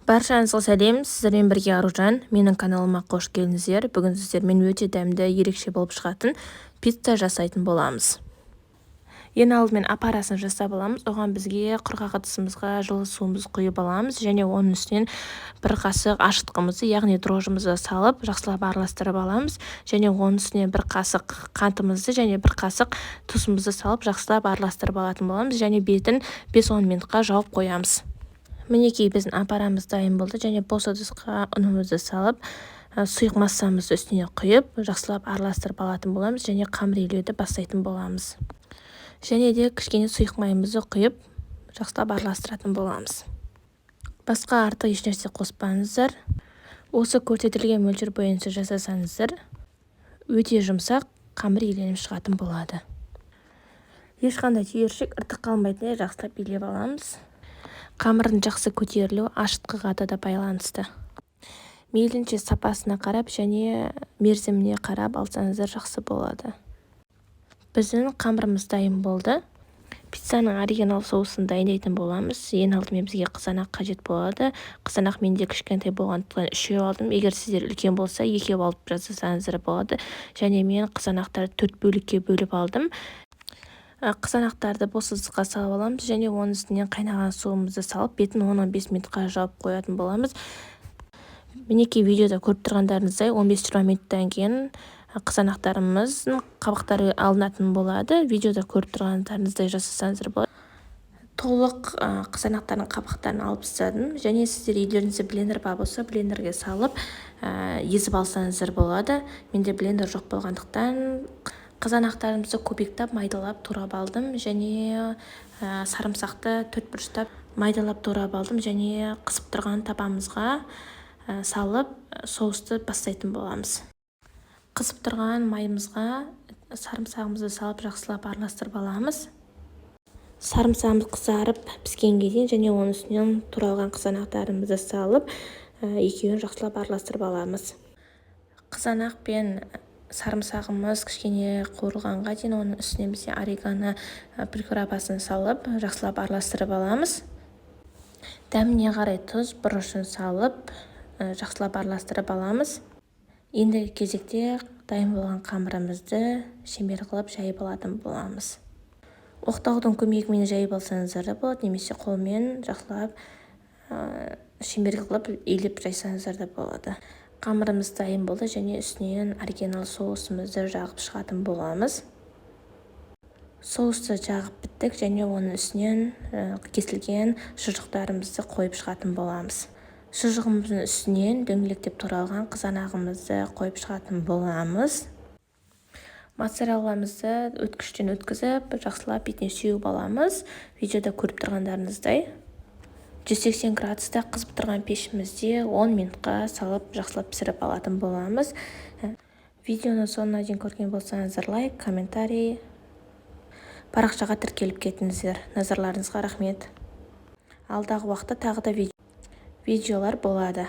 Баршаңызға сәлем, сіздермен бірге Аружан. Менің каналыма қош келдіңіздер. Бүгін сіздермен өте дәмді, ерекше болып шығатын пицца жасайтын боламыз. Ең алдымен апарасын жасап аламыз. Оған бізге құрғақ ыдысымызға жылы суымызды құйып аламыз және оның үстінен бір қасық ашытқымызды, яғни дрожжымызды салып, жақсылап араластырып аламыз және оның үстінен бір қасық қантымызды және бір қасық тұзымызды салып, жақсылап араластырып алатын боламыз және бетін 5-10 минутқа жауып қоямыз. Мінекей біздің апарамыз дайын болды және бос ыдысқа ұнымызды салып, сұйық массамызды үстіне құйып, жақсылап араластырып алатын боламыз және қамыр илеуді бастайтын боламыз. Және де кішкене сұйық майымызды құйып, жақсылап араластыратын боламыз. Басқа артық ешнәрсе қоспаңыздар. Осы көрсетілген мөлшер бойынша жасасаңыздар, өте жұмсақ қамыр иленіп шығатын болады. Ешқандай түйіршік артық қалмайтындай жақсылап илеп аламыз. Қамырдың жақсы көтерілуі ашытқыға да байланысты. Мейлінше сапасына қарап және мерзіміне қарап алсаңыздар жақсы болады. Біздің қамырымыз дайын болды. Пиццаның оригинал соусын дайындайтын боламыз. Ең алдымен бізге қызанақ қажет болады. Қызанақ менде кішкентай болғандықтан 3 алдым. Егер сіздер үлкен болса 2 алып жасасаңыздар болады. Және мен қызанақтарды 4 бөлікке бөліп алдым. Қызанақтарды бос ыдысқа салып аламыз және оның үстінен қайнаған суымызды салып, бетін 10-15 минутқа жауып қоятын боламыз. Мінекей видеода көріп тұрғандарыңыздай 15-20 минуттан кейін қызанақтарымыздың қабықтары алынатын болады. Видеода көріп тұрғандарыңыздай жасасаңыздар болады. Толық қызанақтардың қабықтарын алып тастадым және сіздер үйлеріңізде блендер бар болса, блендерге салып езіп алсаңыздар болады. Менде блендер жоқ болғандықтан қызанақтарымызды кубиктап, майдалап, турап алдым және сарымсақты 4 бұрыштап майдалап, турап алдым және қысып тұрған табамызға салып соусты бастайтын боламыз. Қысып тұрған майымызға сарымсағымызды салып жақсылап араластырып аламыз. Сарымсағымыз қызарып піскенге дейін және оның үстінен туралған қызанақтарымызды салып екеуін жақсылап араластырып аламыз. Қызанақ пен сарымсағымыз кішкене қуырылғанға дейін оның үстіне бізде орегано приправасын салып жақсылап араластырып аламыз. Дәміне қарай тұз, бұрышын салып жақсылап араластырып аламыз. Ендігі кезекте дайын болған қамырымызды шеңбер қылып жайып алатын боламыз. Оқтаудың көмегімен жайып алсаңыздар да болады, немесе қолмен жақсылап шеңбер қылып илеп жайсаңыздар да болады. Қамырымыз дайын болды және үстінен оригинал соусымызды жағып шығатын боламыз. Соусты жағып біттік және оның үстінен кесілген шұжықтарымызды қойып шығатын боламыз. Шұжығымыздың үстінен дөңгелектеп туралған қызанағымызды қойып шығатын боламыз. Моцарелламызды өткіштен өткізіп, жақсылап бетіне сеуіп аламыз. Видеода көріп тұрғандарыңыздай 180 градуста қызып тұрған пешімізде 10 минутқа салып жақсылап пісіріп алатын боламыз. Видеоны соңына дейін көрген болсаңыздар лайк, комментарий, парақшаға тіркеліп кетіңіздер. Назарларыңызға рахмет. Алдағы уақытта тағы да видеолар болады.